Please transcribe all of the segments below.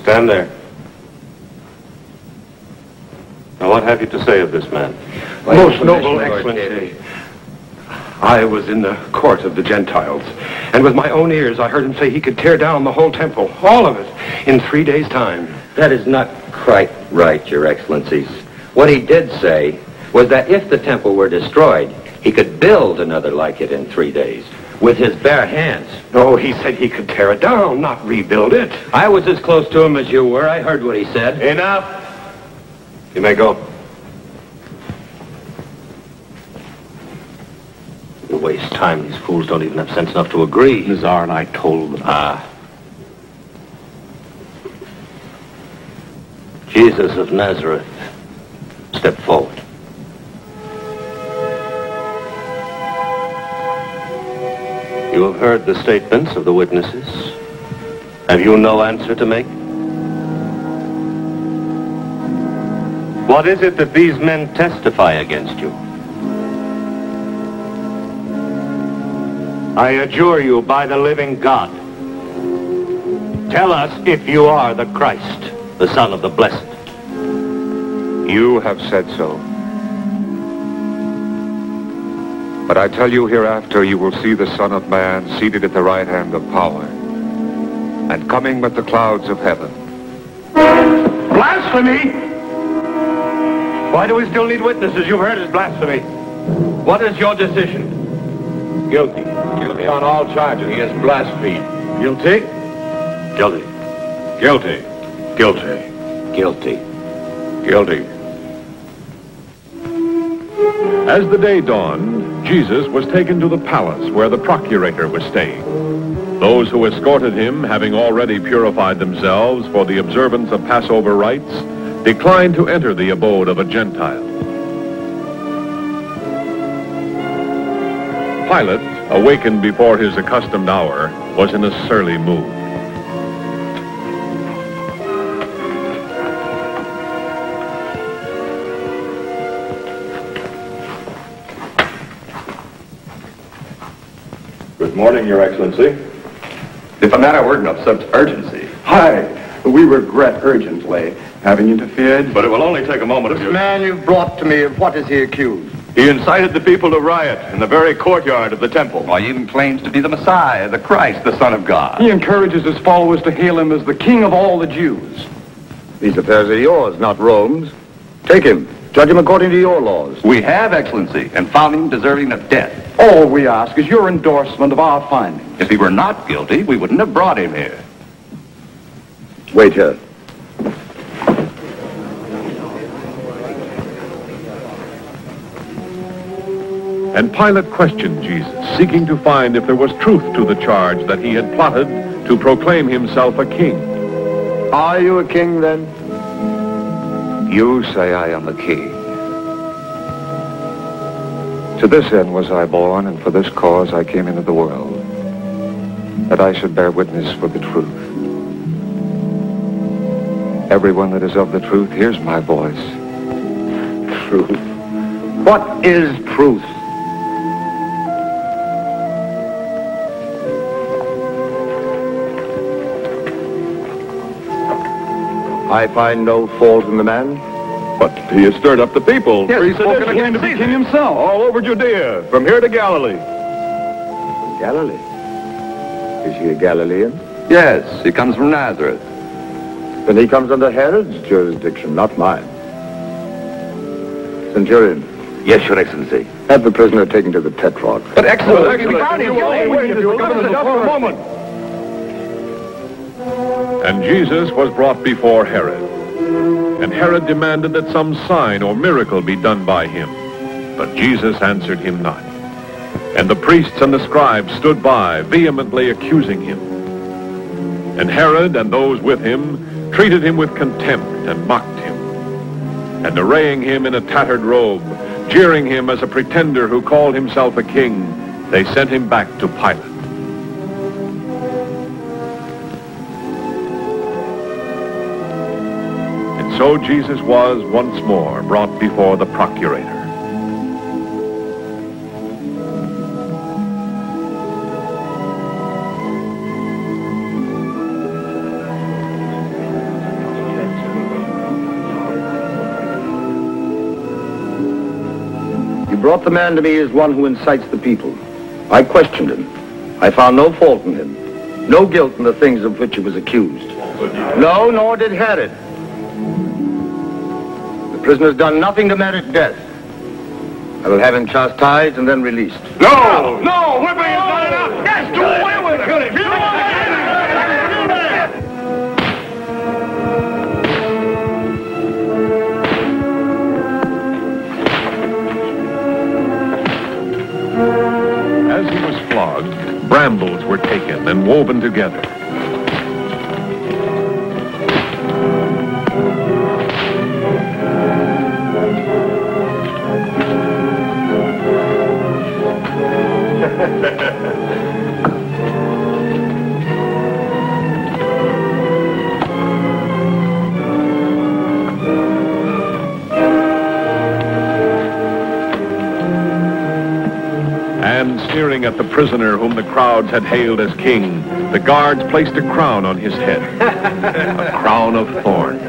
Stand there. Now, what have you to say of this man? Most noble Excellency, I was in the court of the Gentiles, and with my own ears I heard him say he could tear down the whole temple, all of it, in 3 days' time. That is not quite right, Your Excellencies. What he did say was that if the temple were destroyed, he could build another like it in 3 days, with his bare hands. No, he said he could tear it down, not rebuild it. I was as close to him as you were. I heard what he said. Enough! You may go. You waste time. These fools don't even have sense enough to agree. The Tsar and I told them. Jesus of Nazareth, step forward. You have heard the statements of the witnesses. Have you no answer to make? What is it that these men testify against you? I adjure you by the living God. Tell us if you are the Christ, the Son of the Blessed. You have said so. But I tell you, hereafter you will see the Son of Man seated at the right hand of power, and coming with the clouds of heaven. Blasphemy! Why do we still need witnesses? You've heard his blasphemy. What is your decision? Guilty. Guilty on all charges. He has blasphemed. Guilty? Guilty. Guilty. Guilty. Guilty. Guilty. As the day dawned, Jesus was taken to the palace where the procurator was staying. Those who escorted him, having already purified themselves for the observance of Passover rites, declined to enter the abode of a Gentile. Pilate, awakened before his accustomed hour, was in a surly mood. Good morning, Your Excellency. If a matter weren't of such urgency. Hi. We regret urgently having interfered. But it will only take a moment of your... Man you've brought to me, of what is he accused? He incited the people to riot in the very courtyard of the temple. Why, he even claims to be the Messiah, the Christ, the Son of God. He encourages his followers to hail him as the King of all the Jews. These affairs are yours, not Rome's. Take him. Judge him according to your laws. We have, Excellency, and found him deserving of death. All we ask is your endorsement of our findings. If he were not guilty, we wouldn't have brought him here. Wait here. And Pilate questioned Jesus, seeking to find if there was truth to the charge that he had plotted to proclaim himself a king. Are you a king, then? You say I am the king. To this end was I born, and for this cause I came into the world, that I should bear witness for the truth. Everyone that is of the truth hears my voice. Truth. What is truth? I find no fault in the man. But he has stirred up the people. Yes, he's spoken again to be king himself. All over Judea, from here to Galilee. Galilee? Is he a Galilean? Yes, he comes from Nazareth. Then he comes under Herod's jurisdiction, not mine. Centurion. Yes, Your Excellency. Have the prisoner taken to the Tetrarch. But Excellency, And Jesus was brought before Herod. And Herod demanded that some sign or miracle be done by him. But Jesus answered him not. And the priests and the scribes stood by, vehemently accusing him. And Herod and those with him treated him with contempt and mocked him. And arraying him in a tattered robe, jeering him as a pretender who called himself a king, they sent him back to Pilate. so Jesus was once more brought before the procurator. You brought the man to me as one who incites the people. I questioned him. I found no fault in him. No guilt in the things of which he was accused. No, nor did Herod. The prisoner's done nothing to merit death. I will have him chastised and then released. No! No! Whipping is not enough! Yes, do away with it! Kill him! As he was flogged, brambles were taken and woven together. And sneering at the prisoner whom the crowds had hailed as king, the guards placed a crown on his head, a crown of thorns.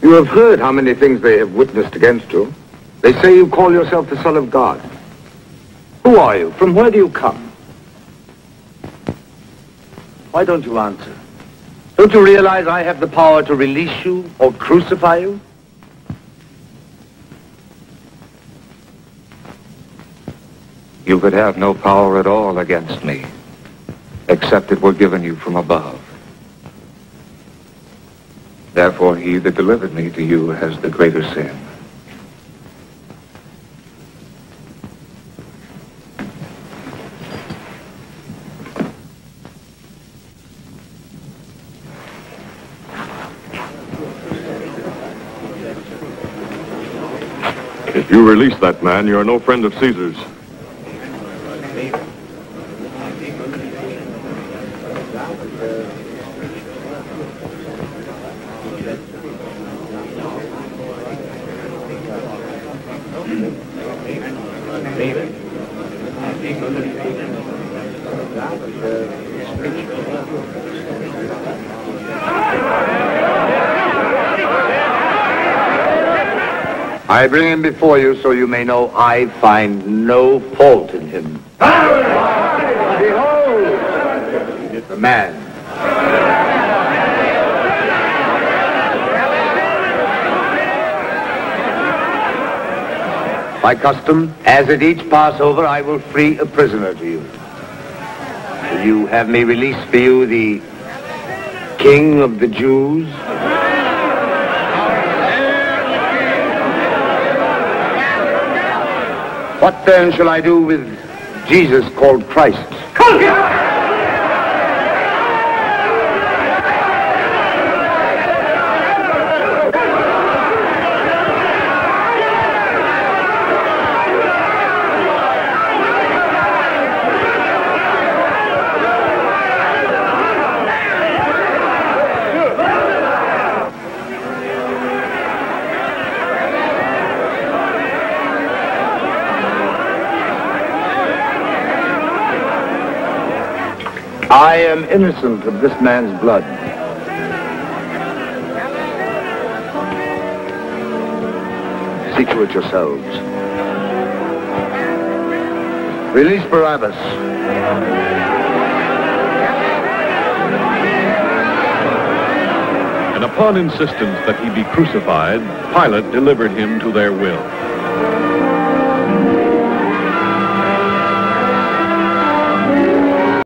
You have heard how many things they have witnessed against you. They say you call yourself the Son of God. Who are you? From where do you come? Why don't you answer? Don't you realize I have the power to release you or crucify you? You could have no power at all against me, except it were given you from above. Therefore, he that delivered me to you has the greater sin. If you release that man, you're no friend of Caesar's. I bring him before you so you may know I find no fault in him. Behold, the man. By custom, as at each Passover, I will free a prisoner to you. Will you have me release for you the King of the Jews? What then shall I do with Jesus called Christ? I am innocent of this man's blood. See to it yourselves. Release Barabbas. And upon insistence that he be crucified, Pilate delivered him to their will.